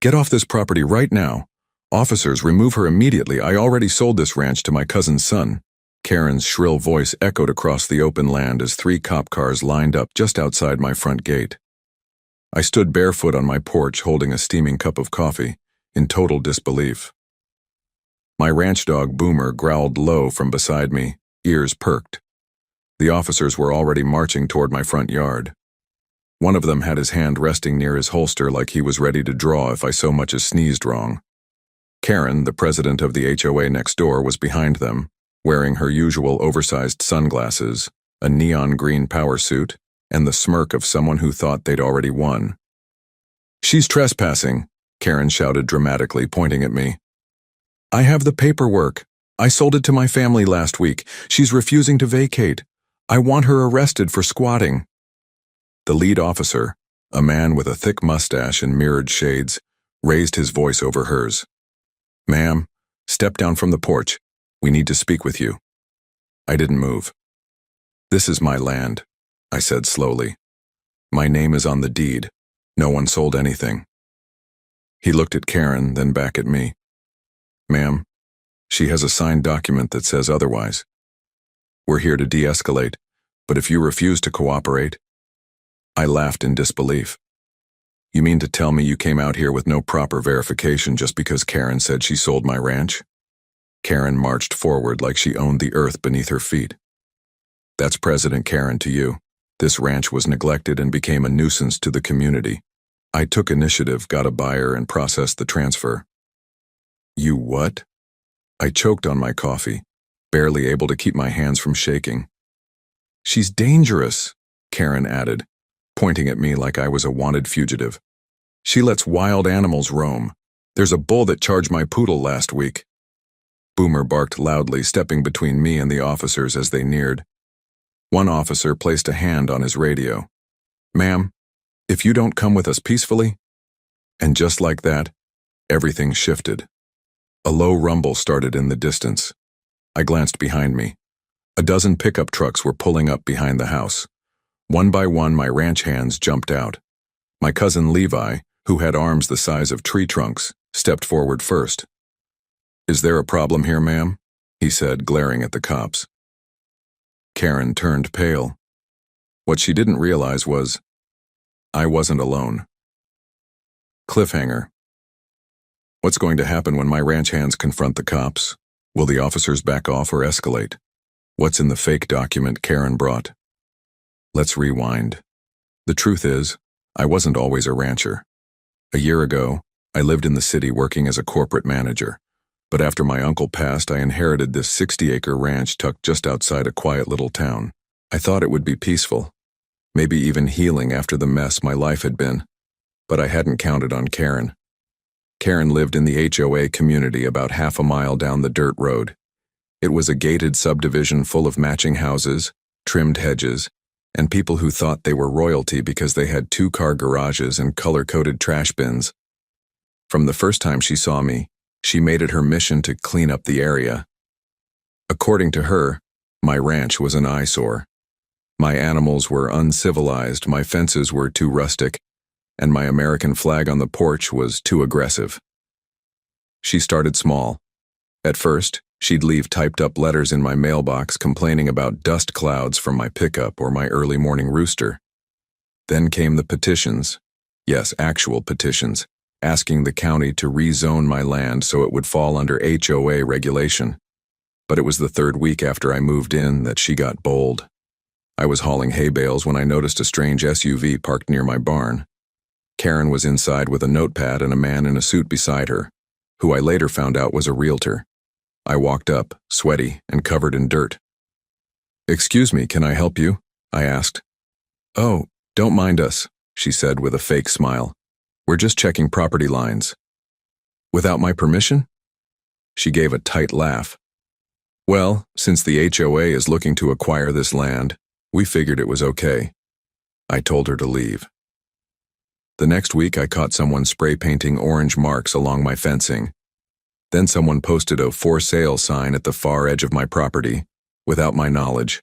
Get off this property right now. Officers, remove her immediately. I already sold this ranch to my cousin's son." Karen's shrill voice echoed across the open land as 3 cop cars lined up just outside my front gate. I stood barefoot on my porch holding a steaming cup of coffee, in total disbelief. My ranch dog Boomer growled low from beside me, ears perked. The officers were already marching toward my front yard. One of them had his hand resting near his holster like he was ready to draw if I so much as sneezed wrong. Karen, the president of the HOA next door, was behind them, wearing her usual oversized sunglasses, a neon green power suit, and the smirk of someone who thought they'd already won. "She's trespassing," Karen shouted dramatically, pointing at me. "I have the paperwork. I sold it to my family last week. She's refusing to vacate. I want her arrested for squatting." The lead officer, a man with a thick mustache and mirrored shades, raised his voice over hers. "Ma'am, step down from the porch. We need to speak with you." I didn't move. "This is my land," I said slowly. "My name is on the deed. No one sold anything." He looked at Karen, then back at me. "Ma'am, she has a signed document that says otherwise. We're here to de-escalate, but if you refuse to cooperate..." I laughed in disbelief. "You mean to tell me you came out here with no proper verification just because Karen said she sold my ranch?" Karen marched forward like she owned the earth beneath her feet. "That's President Karen to you. This ranch was neglected and became a nuisance to the community. I took initiative, got a buyer, and processed the transfer." "You what?" I choked on my coffee, barely able to keep my hands from shaking. "She's dangerous," Karen added, pointing at me like I was a wanted fugitive. "She lets wild animals roam. There's a bull that charged my poodle last week." Boomer barked loudly, stepping between me and the officers as they neared. One officer placed a hand on his radio. "Ma'am, if you don't come with us peacefully..." And just like that, everything shifted. A low rumble started in the distance. I glanced behind me. A dozen pickup trucks were pulling up behind the house. One by one, my ranch hands jumped out. My cousin Levi, who had arms the size of tree trunks, stepped forward first. "Is there a problem here, ma'am?" he said, glaring at the cops. Karen turned pale. What she didn't realize was, I wasn't alone. Cliffhanger. What's going to happen when my ranch hands confront the cops? Will the officers back off or escalate? What's in the fake document Karen brought? Let's rewind. The truth is, I wasn't always a rancher. A year ago, I lived in the city working as a corporate manager. But after my uncle passed, I inherited this 60-acre ranch tucked just outside a quiet little town. I thought it would be peaceful, maybe even healing after the mess my life had been. But I hadn't counted on Karen. Karen lived in the HOA community about half a mile down the dirt road. It was a gated subdivision full of matching houses, trimmed hedges, and people who thought they were royalty because they had 2-car garages and color-coded trash bins. From the first time she saw me, she made it her mission to clean up the area. According to her, my ranch was an eyesore. My animals were uncivilized, my fences were too rustic, and my American flag on the porch was too aggressive. She started small. At first, she'd leave typed-up letters in my mailbox complaining about dust clouds from my pickup or my early morning rooster. Then came the petitions. Yes, actual petitions, asking the county to rezone my land so it would fall under HOA regulation. But it was the 3rd week after I moved in that she got bold. I was hauling hay bales when I noticed a strange SUV parked near my barn. Karen was inside with a notepad and a man in a suit beside her, who I later found out was a realtor. I walked up, sweaty and covered in dirt. "Excuse me, can I help you?" I asked. "Oh, don't mind us," she said with a fake smile. "We're just checking property lines." "Without my permission?" She gave a tight laugh. "Well, since the HOA is looking to acquire this land, we figured it was okay." I told her to leave. The next week, I caught someone spray painting orange marks along my fencing. Then someone posted a "for sale" sign at the far edge of my property, without my knowledge.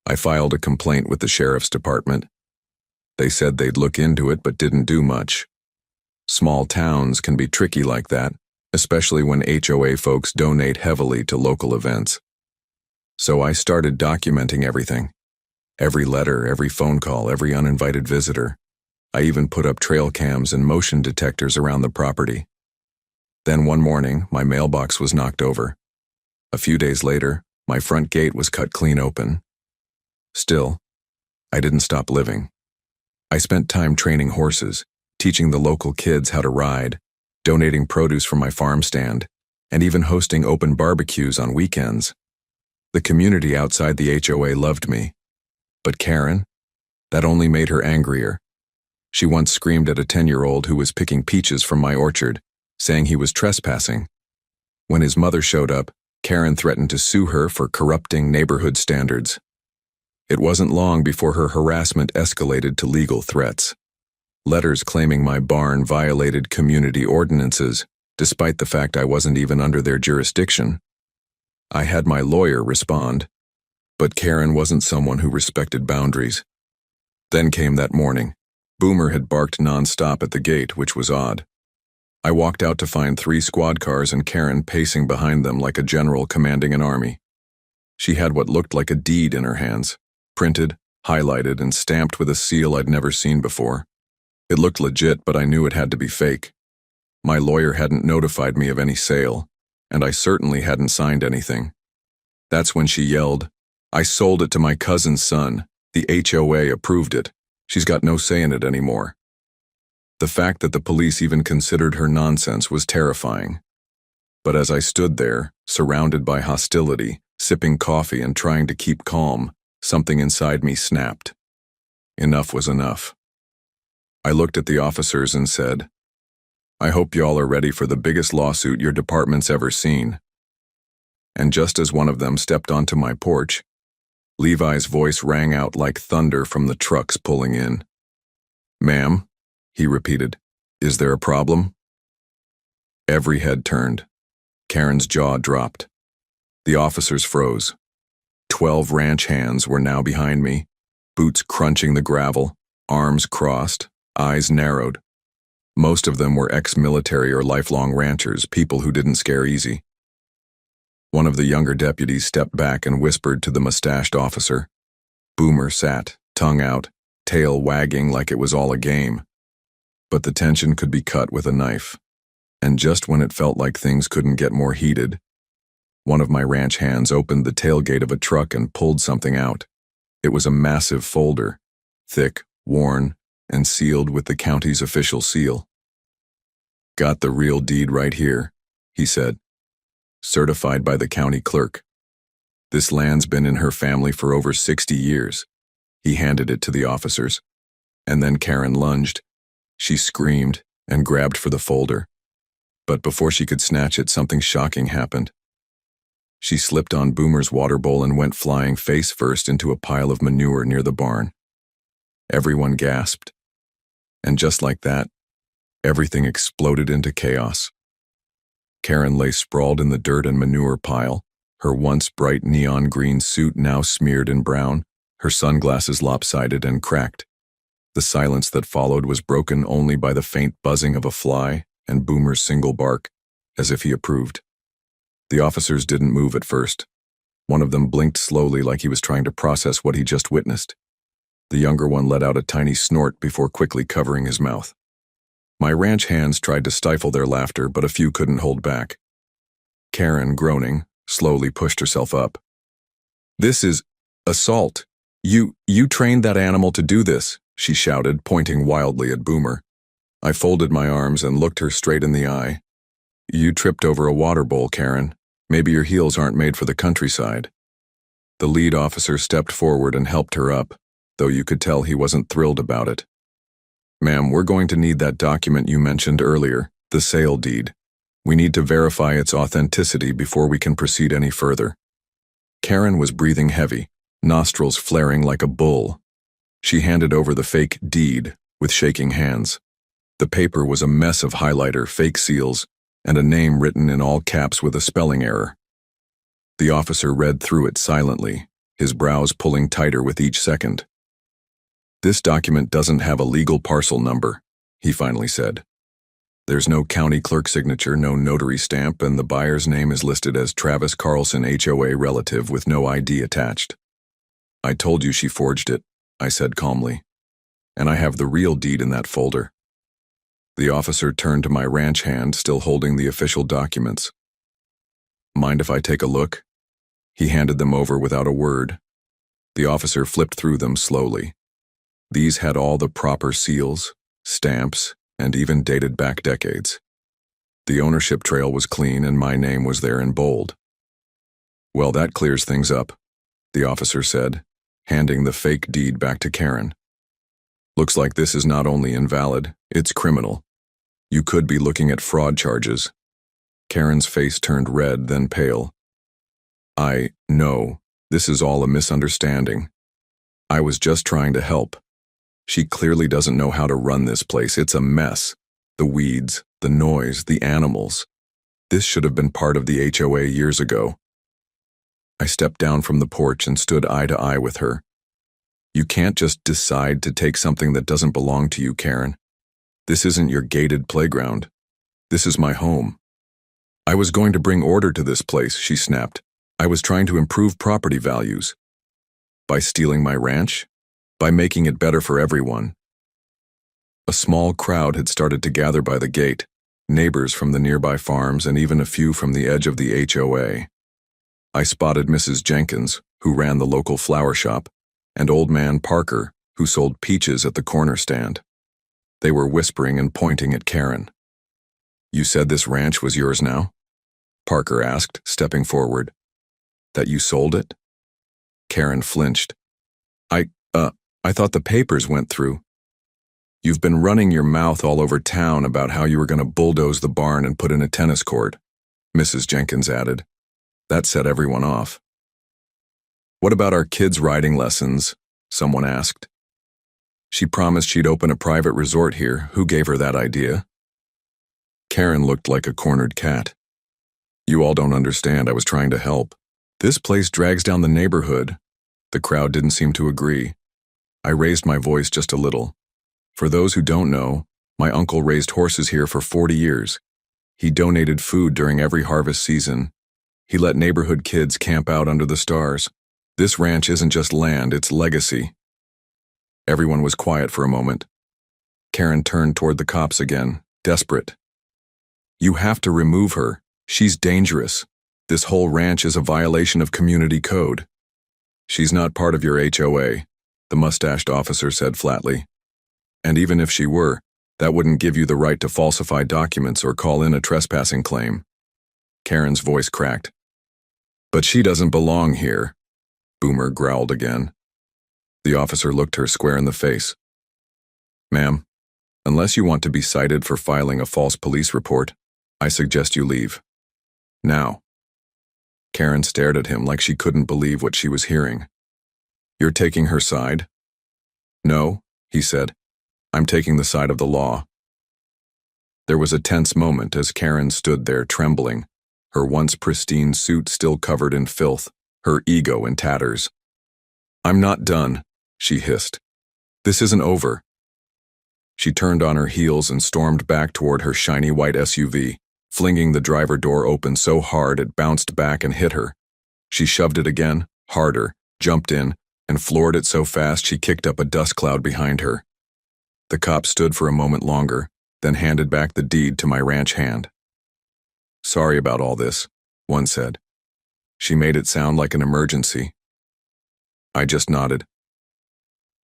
I filed a complaint with the sheriff's department. They said they'd look into it but didn't do much. Small towns can be tricky like that, especially when HOA folks donate heavily to local events. So I started documenting everything. Every letter, every phone call, every uninvited visitor. I even put up trail cams and motion detectors around the property. Then one morning, my mailbox was knocked over. A few days later, my front gate was cut clean open. Still, I didn't stop living. I spent time training horses, teaching the local kids how to ride, donating produce from my farm stand, and even hosting open barbecues on weekends. The community outside the HOA loved me. But Karen? That only made her angrier. She once screamed at a 10-year-old who was picking peaches from my orchard, saying he was trespassing. When his mother showed up, Karen threatened to sue her for corrupting neighborhood standards. It wasn't long before her harassment escalated to legal threats. Letters claiming my barn violated community ordinances, despite the fact I wasn't even under their jurisdiction. I had my lawyer respond, but Karen wasn't someone who respected boundaries. Then came that morning. Boomer had barked nonstop at the gate, which was odd. I walked out to find 3 squad cars and Karen pacing behind them like a general commanding an army. She had what looked like a deed in her hands, printed, highlighted, and stamped with a seal I'd never seen before. It looked legit, but I knew it had to be fake. My lawyer hadn't notified me of any sale, and I certainly hadn't signed anything. That's when she yelled, "I sold it to my cousin's son. The HOA approved it. She's got no say in it anymore." The fact that the police even considered her nonsense was terrifying. But as I stood there, surrounded by hostility, sipping coffee and trying to keep calm, something inside me snapped. Enough was enough. I looked at the officers and said, "I hope y'all are ready for the biggest lawsuit your department's ever seen." And just as one of them stepped onto my porch, Levi's voice rang out like thunder from the trucks pulling in. "Ma'am," he repeated, "is there a problem?" Every head turned. Karen's jaw dropped. The officers froze. 12 ranch hands were now behind me, boots crunching the gravel, arms crossed, eyes narrowed. Most of them were ex-military or lifelong ranchers, people who didn't scare easy. One of the younger deputies stepped back and whispered to the mustached officer. Boomer sat, tongue out, tail wagging like it was all a game. But the tension could be cut with a knife. And just when it felt like things couldn't get more heated, one of my ranch hands opened the tailgate of a truck and pulled something out. It was a massive folder, thick, worn, and sealed with the county's official seal. "Got the real deed right here," he said. "Certified by the county clerk. This land's been in her family for over 60 years. He handed it to the officers. And then Karen lunged. She screamed and grabbed for the folder. But before she could snatch it, something shocking happened. She slipped on Boomer's water bowl and went flying face first into a pile of manure near the barn. Everyone gasped. And just like that, everything exploded into chaos. Karen lay sprawled in the dirt and manure pile, her once bright neon green suit now smeared in brown, her sunglasses lopsided and cracked. The silence that followed was broken only by the faint buzzing of a fly and Boomer's single bark, as if he approved. The officers didn't move at first. One of them blinked slowly like he was trying to process what he just witnessed. The younger one let out a tiny snort before quickly covering his mouth. My ranch hands tried to stifle their laughter, but a few couldn't hold back. Karen, groaning, slowly pushed herself up. "This is assault. You trained that animal to do this," she shouted, pointing wildly at Boomer. I folded my arms and looked her straight in the eye. "You tripped over a water bowl, Karen. Maybe your heels aren't made for the countryside." The lead officer stepped forward and helped her up, though you could tell he wasn't thrilled about it. "Ma'am, we're going to need that document you mentioned earlier, the sale deed. We need to verify its authenticity before we can proceed any further." Karen was breathing heavy, nostrils flaring like a bull. She handed over the fake deed with shaking hands. The paper was a mess of highlighter, fake seals, and a name written in all caps with a spelling error. The officer read through it silently, his brows pulling tighter with each second. "This document doesn't have a legal parcel number," he finally said. There's no county clerk signature, no notary stamp, and the buyer's name is listed as Travis Carlson, HOA relative with no ID attached. I told you she forged it, I said calmly. And I have the real deed in that folder. The officer turned to my ranch hand, still holding the official documents. Mind if I take a look? He handed them over without a word. The officer flipped through them slowly. These had all the proper seals, stamps, and even dated back decades. The ownership trail was clean and my name was there in bold. Well, that clears things up, the officer said, handing the fake deed back to Karen. Looks like this is not only invalid, it's criminal. You could be looking at fraud charges. Karen's face turned red, then pale. No, this is all a misunderstanding. I was just trying to help. She clearly doesn't know how to run this place. It's a mess. The weeds, the noise, the animals. This should have been part of the HOA years ago. I stepped down from the porch and stood eye to eye with her. You can't just decide to take something that doesn't belong to you, Karen. This isn't your gated playground. This is my home. I was going to bring order to this place, she snapped. I was trying to improve property values. By stealing my ranch? By making it better for everyone. A small crowd had started to gather by the gate, neighbors from the nearby farms and even a few from the edge of the HOA. I spotted Mrs. Jenkins, who ran the local flower shop, and old man Parker, who sold peaches at the corner stand. They were whispering and pointing at Karen. You said this ranch was yours now? Parker asked, stepping forward. That you sold it? Karen flinched. I thought the papers went through. You've been running your mouth all over town about how you were going to bulldoze the barn and put in a tennis court, Mrs. Jenkins added. That set everyone off. What about our kids' riding lessons? Someone asked. She promised she'd open a private resort here. Who gave her that idea? Karen looked like a cornered cat. You all don't understand. I was trying to help. This place drags down the neighborhood. The crowd didn't seem to agree. I raised my voice just a little. For those who don't know, my uncle raised horses here for 40 years. He donated food during every harvest season. He let neighborhood kids camp out under the stars. This ranch isn't just land, it's legacy. Everyone was quiet for a moment. Karen turned toward the cops again, desperate. You have to remove her. She's dangerous. This whole ranch is a violation of community code. She's not part of your HOA, the mustached officer said flatly. And even if she were, that wouldn't give you the right to falsify documents or call in a trespassing claim. Karen's voice cracked. But she doesn't belong here, Boomer growled again. The officer looked her square in the face. Ma'am, unless you want to be cited for filing a false police report, I suggest you leave. Now. Karen stared at him like she couldn't believe what she was hearing. You're taking her side? No, he said. I'm taking the side of the law. There was a tense moment as Karen stood there trembling, her once pristine suit still covered in filth, her ego in tatters. I'm not done, she hissed. This isn't over. She turned on her heels and stormed back toward her shiny white SUV, flinging the driver door open so hard it bounced back and hit her. She shoved it again, harder, jumped in, and floored it so fast she kicked up a dust cloud behind her. The cop stood for a moment longer, then handed back the deed to my ranch hand. Sorry about all this, one said. She made it sound like an emergency. I just nodded.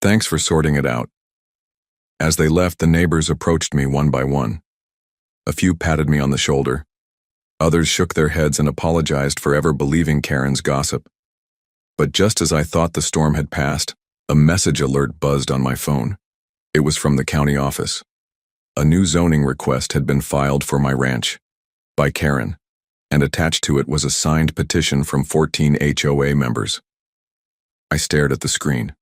Thanks for sorting it out. As they left, the neighbors approached me one by one. A few patted me on the shoulder. Others shook their heads and apologized for ever believing Karen's gossip. But just as I thought the storm had passed, a message alert buzzed on my phone. It was from the county office. A new zoning request had been filed for my ranch, by Karen, and attached to it was a signed petition from 14 HOA members. I stared at the screen.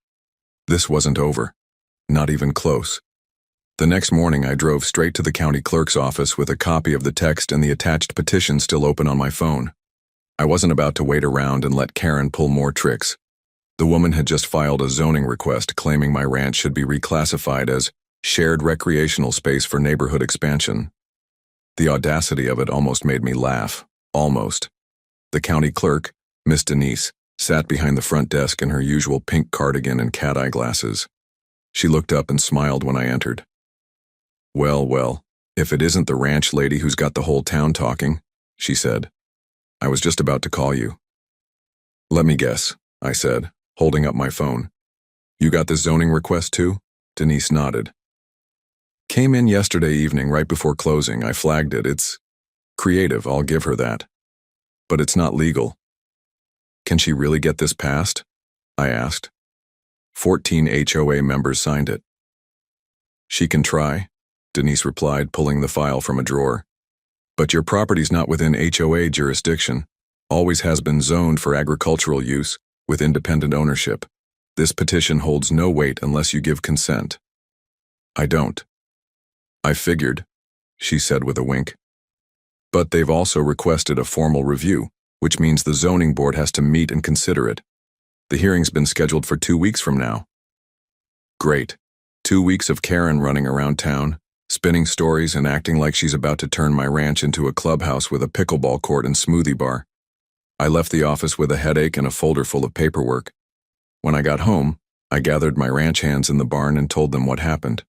This wasn't over. Not even close. The next morning I drove straight to the county clerk's office with a copy of the text and the attached petition still open on my phone. I wasn't about to wait around and let Karen pull more tricks. The woman had just filed a zoning request claiming my ranch should be reclassified as shared recreational space for neighborhood expansion. The audacity of it almost made me laugh. Almost. The county clerk, Miss Denise, sat behind the front desk in her usual pink cardigan and cat-eye glasses. She looked up and smiled when I entered. "Well, well, if it isn't the ranch lady who's got the whole town talking," she said. "I was just about to call you." "Let me guess," I said, holding up my phone. "You got this zoning request too?" Denise nodded. "Came in yesterday evening right before closing. I flagged it. It's creative, I'll give her that. But it's not legal." "Can she really get this passed?" I asked. 14 HOA members signed it. "She can try," Denise replied, pulling the file from a drawer. "But your property's not within HOA jurisdiction. Always has been zoned for agricultural use with independent ownership. This petition holds no weight unless you give consent." "I don't." "I figured," she said with a wink. "But they've also requested a formal review, which means the zoning board has to meet and consider it. The hearing's been scheduled for 2 weeks from now." "Great. 2 weeks of Karen running around town, spinning stories and acting like she's about to turn my ranch into a clubhouse with a pickleball court and smoothie bar." I left the office with a headache and a folder full of paperwork. When I got home, I gathered my ranch hands in the barn and told them what happened.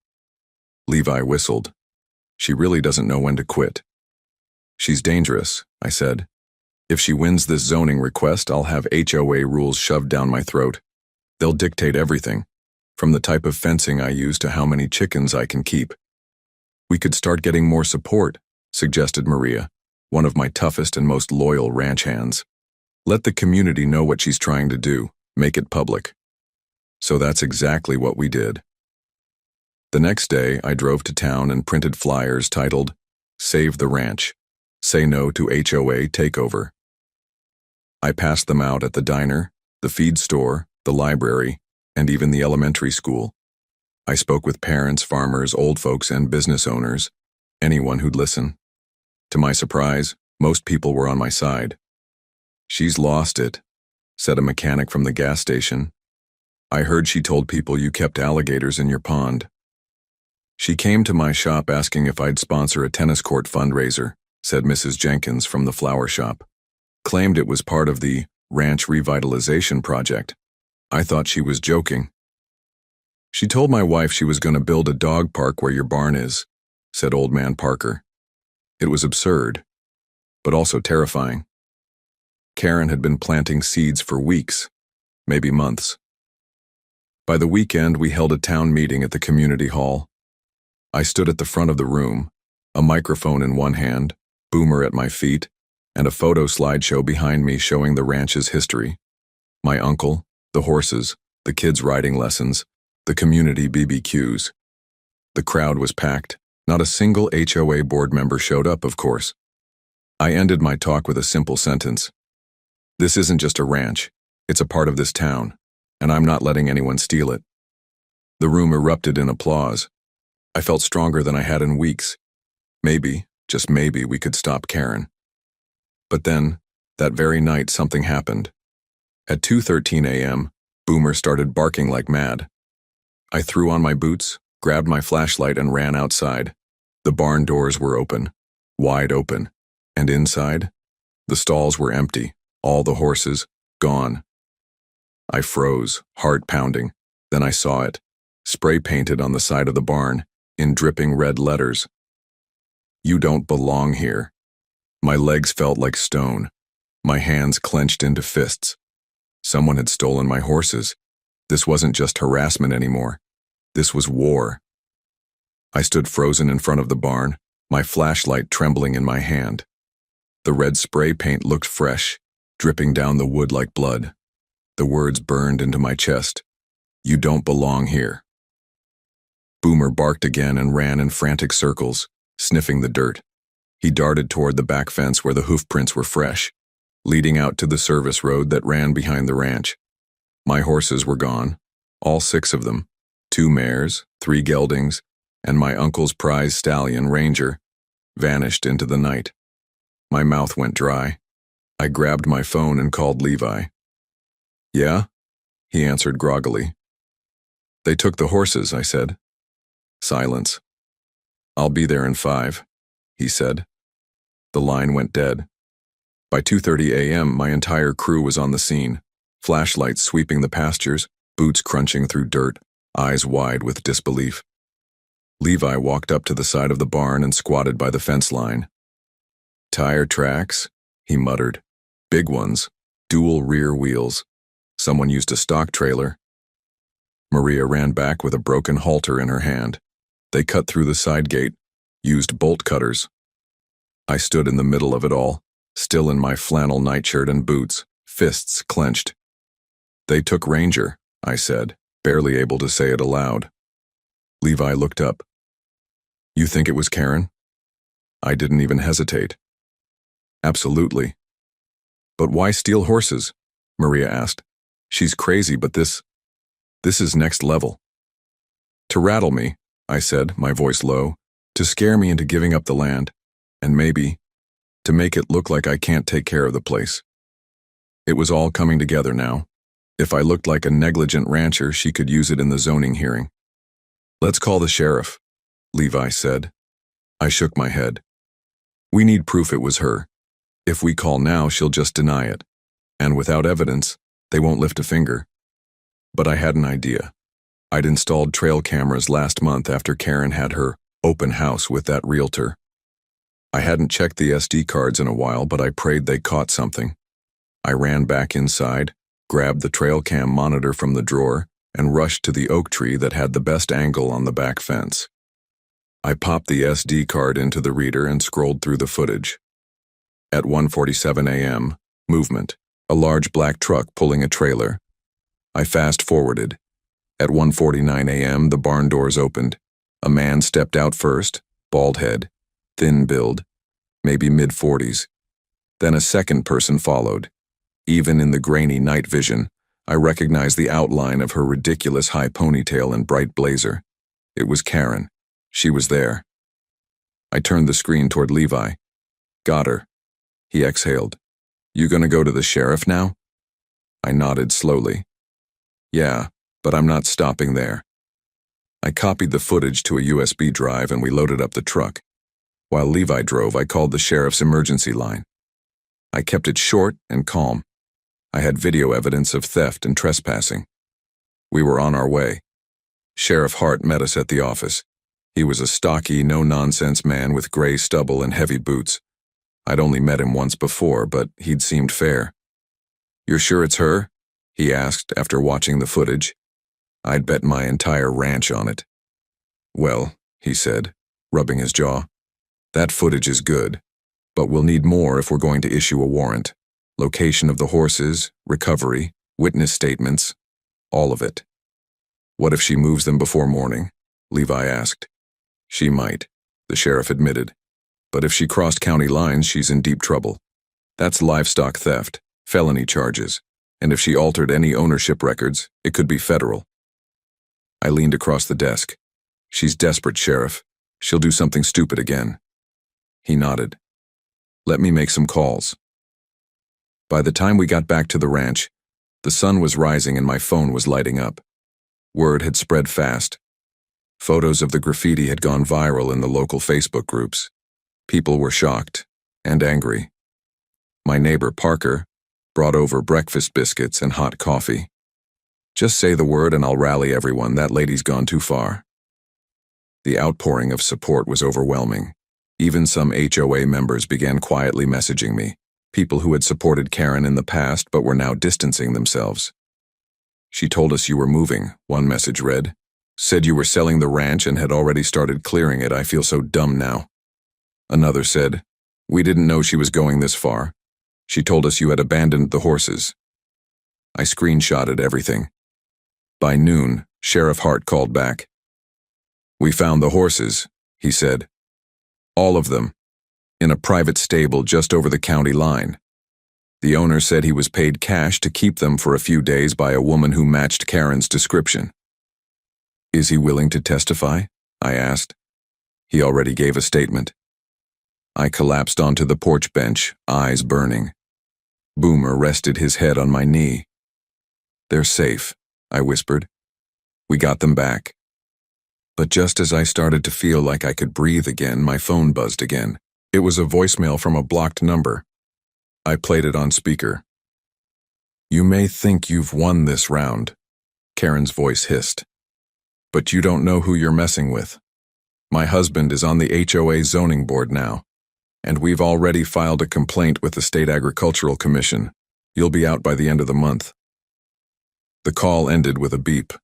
Levi whistled. "She really doesn't know when to quit." "She's dangerous," I said. "If she wins this zoning request, I'll have HOA rules shoved down my throat. They'll dictate everything, from the type of fencing I use to how many chickens I can keep." "We could start getting more support," suggested Maria, one of my toughest and most loyal ranch hands. "Let the community know what she's trying to do, make it public." So that's exactly what we did. The next day, I drove to town and printed flyers titled, "Save the Ranch. Say no to HOA takeover." I passed them out at the diner, the feed store, the library, and even the elementary school. I spoke with parents, farmers, old folks, and business owners, anyone who'd listen. To my surprise, most people were on my side. "She's lost it," said a mechanic from the gas station. "I heard she told people you kept alligators in your pond." "She came to my shop asking if I'd sponsor a tennis court fundraiser," said Mrs. Jenkins from the flower shop. "Claimed it was part of the ranch revitalization project. I thought she was joking." "She told my wife she was going to build a dog park where your barn is," said Old Man Parker. It was absurd, but also terrifying. Karen had been planting seeds for weeks, maybe months. By the weekend, we held a town meeting at the community hall. I stood at the front of the room, a microphone in one hand, Boomer at my feet, and a photo slideshow behind me showing the ranch's history. My uncle, the horses, the kids' riding lessons, the community BBQs. The crowd was packed. Not a single HOA board member showed up, of course. I ended my talk with a simple sentence. "This isn't just a ranch. It's a part of this town, and I'm not letting anyone steal it." The room erupted in applause. I felt stronger than I had in weeks. Maybe, just maybe, we could stop Karen. But then, that very night, something happened. At 2:13 a.m., Boomer started barking like mad. I threw on my boots, grabbed my flashlight, and ran outside. The barn doors were open, wide open, and inside, the stalls were empty, all the horses gone. I froze, heart pounding. Then I saw it, spray painted on the side of the barn, in dripping red letters. "You don't belong here." My legs felt like stone. My hands clenched into fists. Someone had stolen my horses. This wasn't just harassment anymore. This was war. I stood frozen in front of the barn, my flashlight trembling in my hand. The red spray paint looked fresh, dripping down the wood like blood. The words burned into my chest. "You don't belong here." Boomer barked again and ran in frantic circles, sniffing the dirt. He darted toward the back fence where the hoof prints were fresh, leading out to the service road that ran behind the ranch. My horses were gone, all 6 of them, 2 mares, 3 geldings, and my uncle's prize stallion, Ranger, vanished into the night. My mouth went dry. I grabbed my phone and called Levi. "Yeah?" he answered groggily. "They took the horses," I said. Silence. "I'll be there in 5, he said. The line went dead. By 2:30 a.m., my entire crew was on the scene, flashlights sweeping the pastures, boots crunching through dirt, eyes wide with disbelief. Levi walked up to the side of the barn and squatted by the fence line. "Tire tracks," he muttered. "Big ones, dual rear wheels. Someone used a stock trailer." Maria ran back with a broken halter in her hand. They cut through the side gate, used bolt cutters. I stood in the middle of it all, still in my flannel nightshirt and boots, fists clenched. "They took Ranger," I said, barely able to say it aloud. Levi looked up. "You think it was Karen?" I didn't even hesitate. "Absolutely." "But why steal horses?" Maria asked. "She's crazy, but this is next level." "To rattle me," I said, my voice low, "to scare me into giving up the land, and maybe to make it look like I can't take care of the place." It was all coming together now. If I looked like a negligent rancher, she could use it in the zoning hearing. "Let's call the sheriff," Levi said. I shook my head. "We need proof it was her. If we call now, she'll just deny it. And without evidence, they won't lift a finger." But I had an idea. I'd installed trail cameras last month after Karen had her open house with that realtor. I hadn't checked the SD cards in a while, but I prayed they caught something. I ran back inside, grabbed the trail cam monitor from the drawer, and rushed to the oak tree that had the best angle on the back fence. I popped the SD card into the reader and scrolled through the footage. At 1:47 a.m., movement, a large black truck pulling a trailer. I fast-forwarded. At 1:49 a.m., the barn doors opened. A man stepped out first, bald head, thin build, maybe mid-40s. Then a second person followed. Even in the grainy night vision, I recognized the outline of her ridiculous high ponytail and bright blazer. It was Karen. She was there. I turned the screen toward Levi. "Got her." He exhaled. "You gonna go to the sheriff now?" I nodded slowly. "Yeah, but I'm not stopping there." I copied the footage to a USB drive and we loaded up the truck. While Levi drove, I called the sheriff's emergency line. I kept it short and calm. I had video evidence of theft and trespassing. We were on our way. Sheriff Hart met us at the office. He was a stocky, no-nonsense man with gray stubble and heavy boots. I'd only met him once before, but he'd seemed fair. "You're sure it's her?" he asked after watching the footage. I'd bet my entire ranch on it. "Well," he said, rubbing his jaw, "that footage is good, but we'll need more if we're going to issue a warrant. Location of the horses, recovery, witness statements, all of it." "What if she moves them before morning?" Levi asked. "She might," the sheriff admitted. "But if she crossed county lines, she's in deep trouble. That's livestock theft, felony charges, and if she altered any ownership records, it could be federal." I leaned across the desk. "She's desperate, Sheriff. She'll do something stupid again." He nodded. "Let me make some calls." By the time we got back to the ranch, the sun was rising and my phone was lighting up. Word had spread fast. Photos of the graffiti had gone viral in the local Facebook groups. People were shocked and angry. My neighbor, Parker, brought over breakfast biscuits and hot coffee. "Just say the word and I'll rally everyone. That lady's gone too far." The outpouring of support was overwhelming. Even some HOA members began quietly messaging me, people who had supported Karen in the past but were now distancing themselves. "She told us you were moving," one message read. "Said you were selling the ranch and had already started clearing it. I feel so dumb now." Another said, "We didn't know she was going this far. She told us you had abandoned the horses." I screenshotted everything. By noon, Sheriff Hart called back. "We found the horses," he said. "All of them. In a private stable just over the county line. The owner said he was paid cash to keep them for a few days by a woman who matched Karen's description." "Is he willing to testify?" I asked. He already gave a statement. I collapsed onto the porch bench, eyes burning. Boomer rested his head on my knee. "They're safe," I whispered. "We got them back." But just as I started to feel like I could breathe again, my phone buzzed again. It was a voicemail from a blocked number. I played it on speaker. "You may think you've won this round," Karen's voice hissed. "But you don't know who you're messing with. My husband is on the HOA zoning board now, and we've already filed a complaint with the State Agricultural Commission. You'll be out by the end of the month." The call ended with a beep.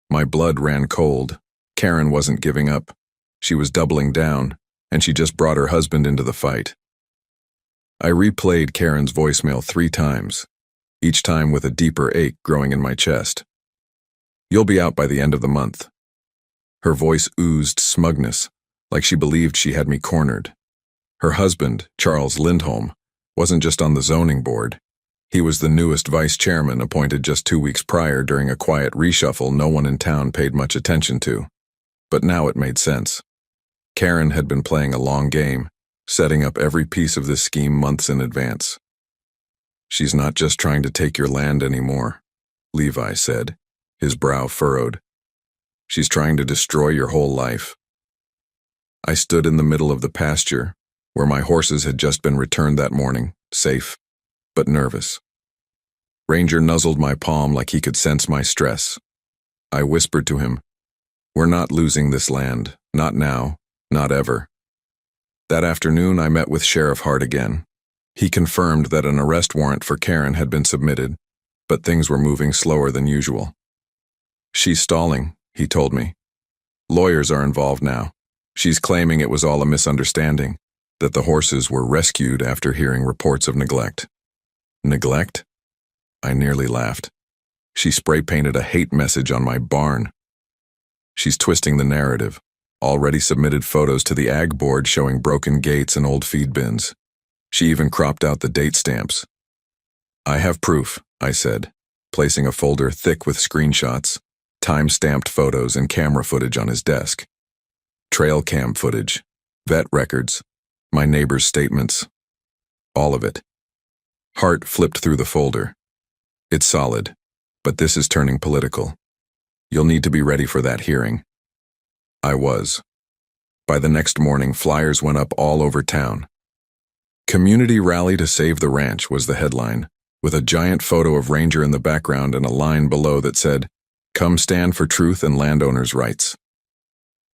My blood ran cold. Karen wasn't giving up. She was doubling down, and she just brought her husband into the fight. I replayed Karen's voicemail 3 times, each time with a deeper ache growing in my chest. "You'll be out by the end of the month." Her voice oozed smugness, like she believed she had me cornered. Her husband, Charles Lindholm, wasn't just on the zoning board. He was the newest vice chairman appointed just 2 weeks prior during a quiet reshuffle no one in town paid much attention to. But now it made sense. Karen had been playing a long game, setting up every piece of this scheme months in advance. "She's not just trying to take your land anymore," Levi said, his brow furrowed. "She's trying to destroy your whole life." I stood in the middle of the pasture, where my horses had just been returned that morning, safe, but nervous. Ranger nuzzled my palm like he could sense my stress. I whispered to him, "We're not losing this land, not now, not ever." That afternoon, I met with Sheriff Hart again. He confirmed that an arrest warrant for Karen had been submitted, but things were moving slower than usual. "She's stalling," he told me. "Lawyers are involved now. She's claiming it was all a misunderstanding, that the horses were rescued after hearing reports of neglect." Neglect? I nearly laughed. She spray-painted a hate message on my barn. She's twisting the narrative. Already submitted photos to the ag board showing broken gates and old feed bins. She even cropped out the date stamps. "I have proof," I said, placing a folder thick with screenshots, time-stamped photos and camera footage on his desk. Trail cam footage, vet records, my neighbor's statements. All of it. Hart flipped through the folder. "It's solid, but this is turning political. You'll need to be ready for that hearing." I was. By the next morning, flyers went up all over town. "Community Rally to Save the Ranch" was the headline, with a giant photo of Ranger in the background and a line below that said, "Come stand for truth and landowners' rights."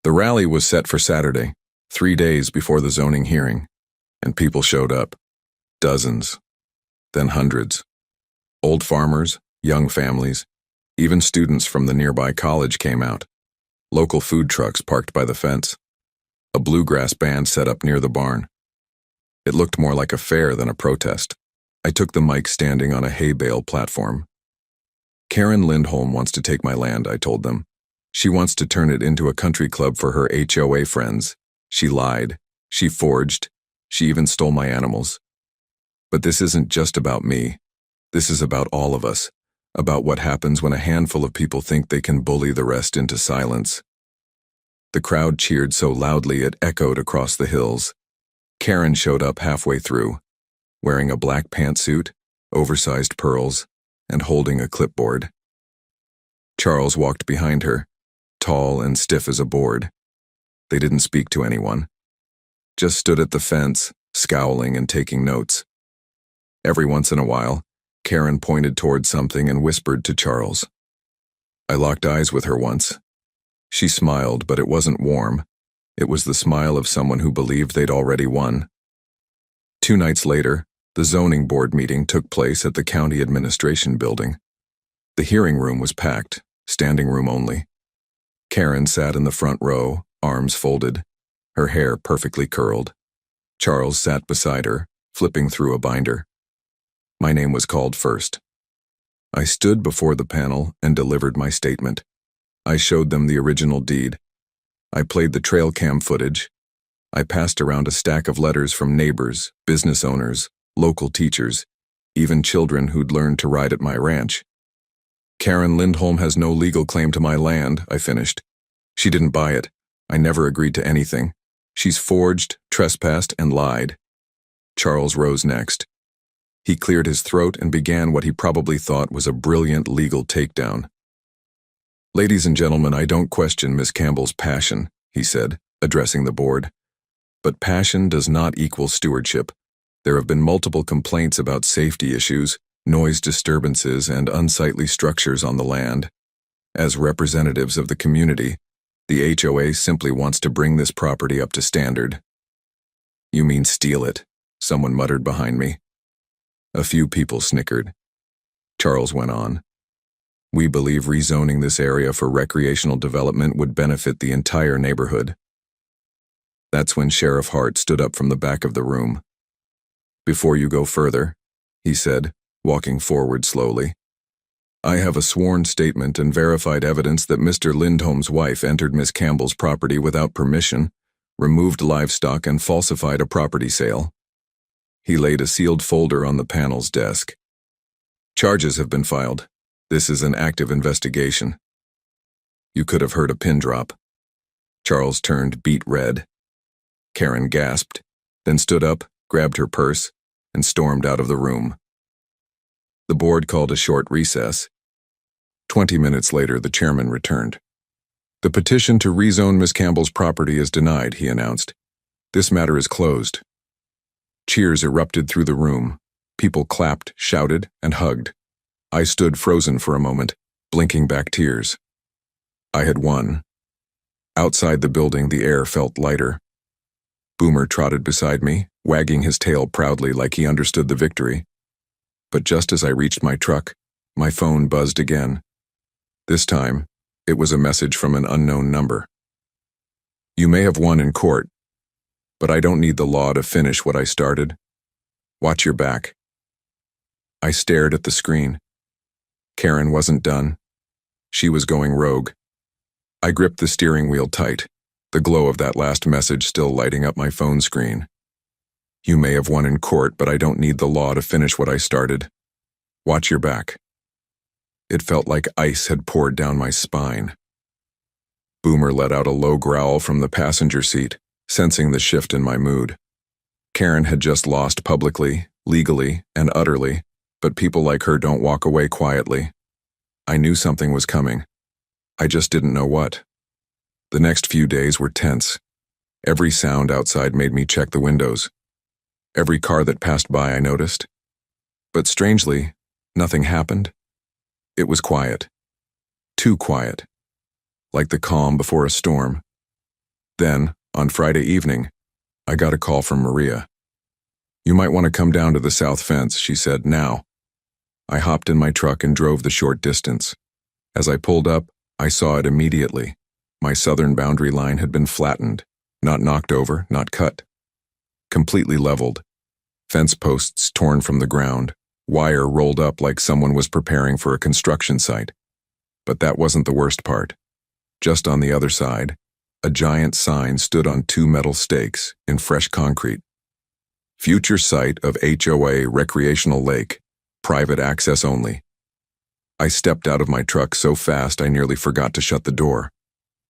The rally was set for Saturday, 3 days before the zoning hearing, and people showed up. Dozens, then hundreds. Old farmers, young families, even students from the nearby college came out. Local food trucks parked by the fence. A bluegrass band set up near the barn. It looked more like a fair than a protest. I took the mic standing on a hay bale platform. "Karen Lindholm wants to take my land," I told them. "She wants to turn it into a country club for her HOA friends. She lied. She forged. She even stole my animals. But this isn't just about me. This is about all of us, about what happens when a handful of people think they can bully the rest into silence." The crowd cheered so loudly it echoed across the hills. Karen showed up halfway through, wearing a black pantsuit, oversized pearls, and holding a clipboard. Charles walked behind her, tall and stiff as a board. They didn't speak to anyone. Just stood at the fence, scowling and taking notes. Every once in a while, Karen pointed toward something and whispered to Charles. I locked eyes with her once. She smiled, but it wasn't warm. It was the smile of someone who believed they'd already won. 2 nights later, the zoning board meeting took place at the county administration building. The hearing room was packed, standing room only. Karen sat in the front row, arms folded, her hair perfectly curled. Charles sat beside her, flipping through a binder. My name was called first. I stood before the panel and delivered my statement. I showed them the original deed. I played the trail cam footage. I passed around a stack of letters from neighbors, business owners, local teachers, even children who'd learned to ride at my ranch. Karen Lindholm has no legal claim to my land, I finished. She didn't buy it. I never agreed to anything. She's forged, trespassed, and lied. Charles rose next. He cleared his throat and began what he probably thought was a brilliant legal takedown. Ladies and gentlemen, I don't question Miss Campbell's passion, he said, addressing the board. But passion does not equal stewardship. There have been multiple complaints about safety issues, noise disturbances, and unsightly structures on the land. As representatives of the community, the HOA simply wants to bring this property up to standard. "You mean steal it?" someone muttered behind me. A few people snickered. Charles went on. "We believe rezoning this area for recreational development would benefit the entire neighborhood." That's when Sheriff Hart stood up from the back of the room. "Before you go further," he said, walking forward slowly, "I have a sworn statement and verified evidence that Mr. Lindholm's wife entered Miss Campbell's property without permission, removed livestock, and falsified a property sale." He laid a sealed folder on the panel's desk. "Charges have been filed. This is an active investigation." You could have heard a pin drop. Charles turned beet red. Karen gasped, then stood up, grabbed her purse, and stormed out of the room. The board called a short recess. 20 minutes later, the chairman returned. "The petition to rezone Miss Campbell's property is denied," he announced. "This matter is closed." Cheers erupted through the room. People clapped, shouted, and hugged. I stood frozen for a moment, blinking back tears. I had won. Outside the building, the air felt lighter. Boomer trotted beside me, wagging his tail proudly like he understood the victory. But just as I reached my truck, my phone buzzed again. This time, it was a message from an unknown number. "You may have won in court, but I don't need the law to finish what I started. Watch your back." I stared at the screen. Karen wasn't done. She was going rogue. I gripped the steering wheel tight, the glow of that last message still lighting up my phone screen. "You may have won in court, but I don't need the law to finish what I started. Watch your back." It felt like ice had poured down my spine. Boomer let out a low growl from the passenger seat, sensing the shift in my mood. Karen had just lost publicly, legally, and utterly, but people like her don't walk away quietly. I knew something was coming. I just didn't know what. The next few days were tense. Every sound outside made me check the windows. Every car that passed by I noticed. But strangely, nothing happened. It was quiet. Too quiet. Like the calm before a storm. Then, on Friday evening, I got a call from Maria. "You might want to come down to the south fence," she said, "now." I hopped in my truck and drove the short distance. As I pulled up, I saw it immediately. My southern boundary line had been flattened, not knocked over, not cut. Completely leveled. Fence posts torn from the ground, wire rolled up like someone was preparing for a construction site. But that wasn't the worst part. Just on the other side, a giant sign stood on 2 metal stakes in fresh concrete. "Future site of HOA recreational lake, private access only." I stepped out of my truck so fast I nearly forgot to shut the door.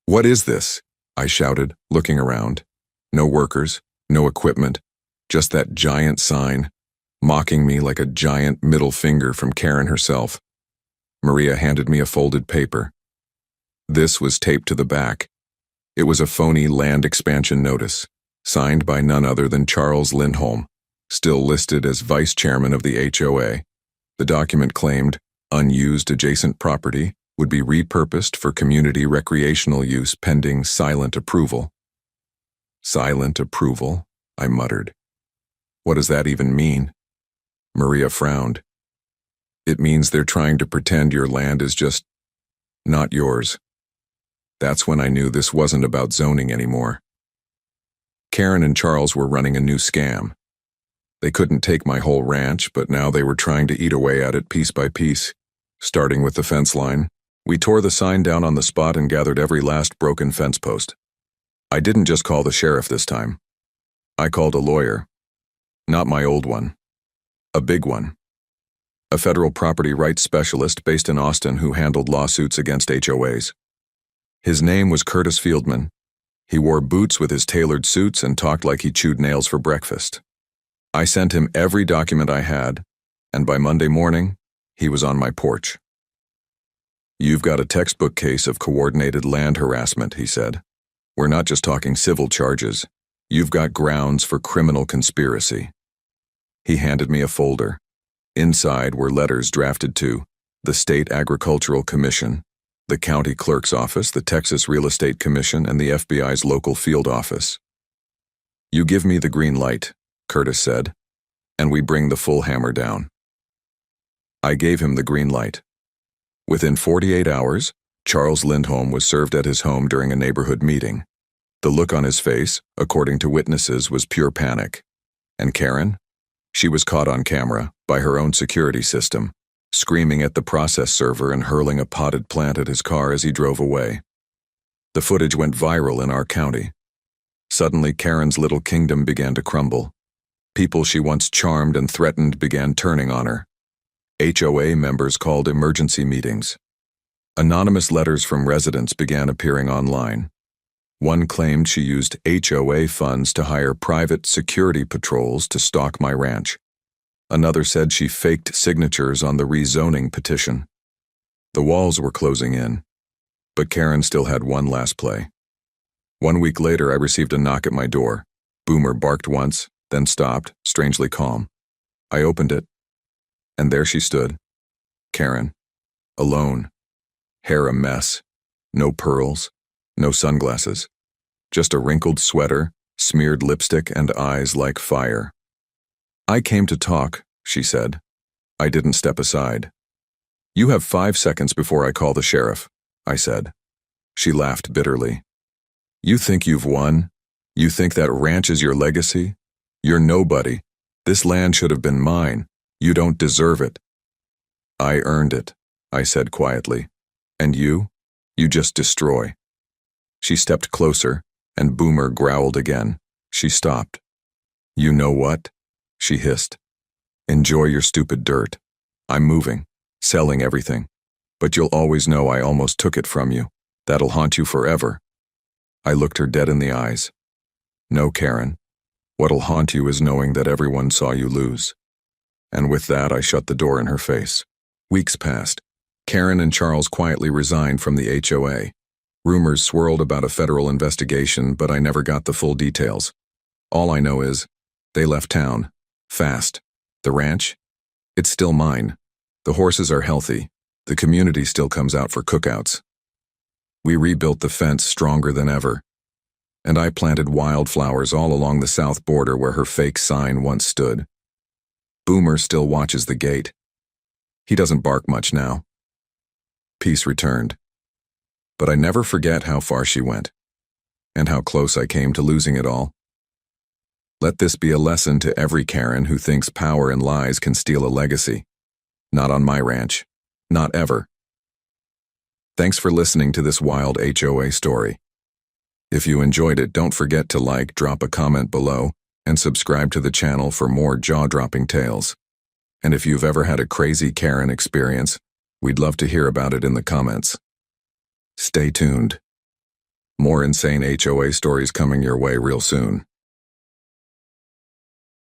"What is this?" I shouted, looking around. No workers, no equipment, just that giant sign, mocking me like a giant middle finger from Karen herself. Maria handed me a folded paper. This was taped to the back. It was a phony land expansion notice, signed by none other than Charles Lindholm, still listed as vice chairman of the HOA. The document claimed unused adjacent property would be repurposed for community recreational use pending silent approval. "Silent approval?" I muttered. "What does that even mean?" Maria frowned. "It means they're trying to pretend your land is just not yours." That's when I knew this wasn't about zoning anymore. Karen and Charles were running a new scam. They couldn't take my whole ranch, but now they were trying to eat away at it piece by piece. Starting with the fence line, we tore the sign down on the spot and gathered every last broken fence post. I didn't just call the sheriff this time. I called a lawyer. Not my old one. A big one. A federal property rights specialist based in Austin who handled lawsuits against HOAs. His name was Curtis Fieldman. He wore boots with his tailored suits and talked like he chewed nails for breakfast. I sent him every document I had, and by Monday morning, he was on my porch. "You've got a textbook case of coordinated land harassment," he said. "We're not just talking civil charges. You've got grounds for criminal conspiracy." He handed me a folder. Inside were letters drafted to the State Agricultural Commission, the County Clerk's Office, the Texas Real Estate Commission, and the FBI's local field office. "You give me the green light," Curtis said, "and we bring the full hammer down." I gave him the green light. Within 48 hours, Charles Lindholm was served at his home during a neighborhood meeting. The look on his face, according to witnesses, was pure panic. And Karen? She was caught on camera, by her own security system, screaming at the process server and hurling a potted plant at his car as he drove away. The footage went viral in our county. Suddenly, Karen's little kingdom began to crumble. People she once charmed and threatened began turning on her. HOA members called emergency meetings. Anonymous letters from residents began appearing online. One claimed she used HOA funds to hire private security patrols to stalk my ranch. Another said she faked signatures on the rezoning petition. The walls were closing in, but Karen still had one last play. 1 week later, I received a knock at my door. Boomer barked once, then stopped, strangely calm. I opened it, and there she stood, Karen, alone, hair a mess, no pearls, no sunglasses, just a wrinkled sweater, smeared lipstick, and eyes like fire. "I came to talk," she said. I didn't step aside. "You have 5 seconds before I call the sheriff," I said. She laughed bitterly. "You think you've won? You think that ranch is your legacy? You're nobody. This land should have been mine. You don't deserve it." "I earned it," I said quietly. "And you? You just destroy." She stepped closer, and Boomer growled again. She stopped. "You know what?" she hissed. "Enjoy your stupid dirt. I'm moving, selling everything. But you'll always know I almost took it from you. That'll haunt you forever." I looked her dead in the eyes. "No, Karen. What'll haunt you is knowing that everyone saw you lose." And with that, I shut the door in her face. Weeks passed. Karen and Charles quietly resigned from the HOA. Rumors swirled about a federal investigation, but I never got the full details. All I know is, they left town. Fast. The ranch? It's still mine. The horses are healthy. The community still comes out for cookouts. We rebuilt the fence stronger than ever. And I planted wildflowers all along the south border where her fake sign once stood. Boomer still watches the gate. He doesn't bark much now. Peace returned. But I never forget how far she went, and how close I came to losing it all. Let this be a lesson to every Karen who thinks power and lies can steal a legacy. Not on my ranch. Not ever. Thanks for listening to this wild HOA story. If you enjoyed it, don't forget to like, drop a comment below, and subscribe to the channel for more jaw-dropping tales. And if you've ever had a crazy Karen experience, we'd love to hear about it in the comments. Stay tuned. More insane HOA stories coming your way real soon.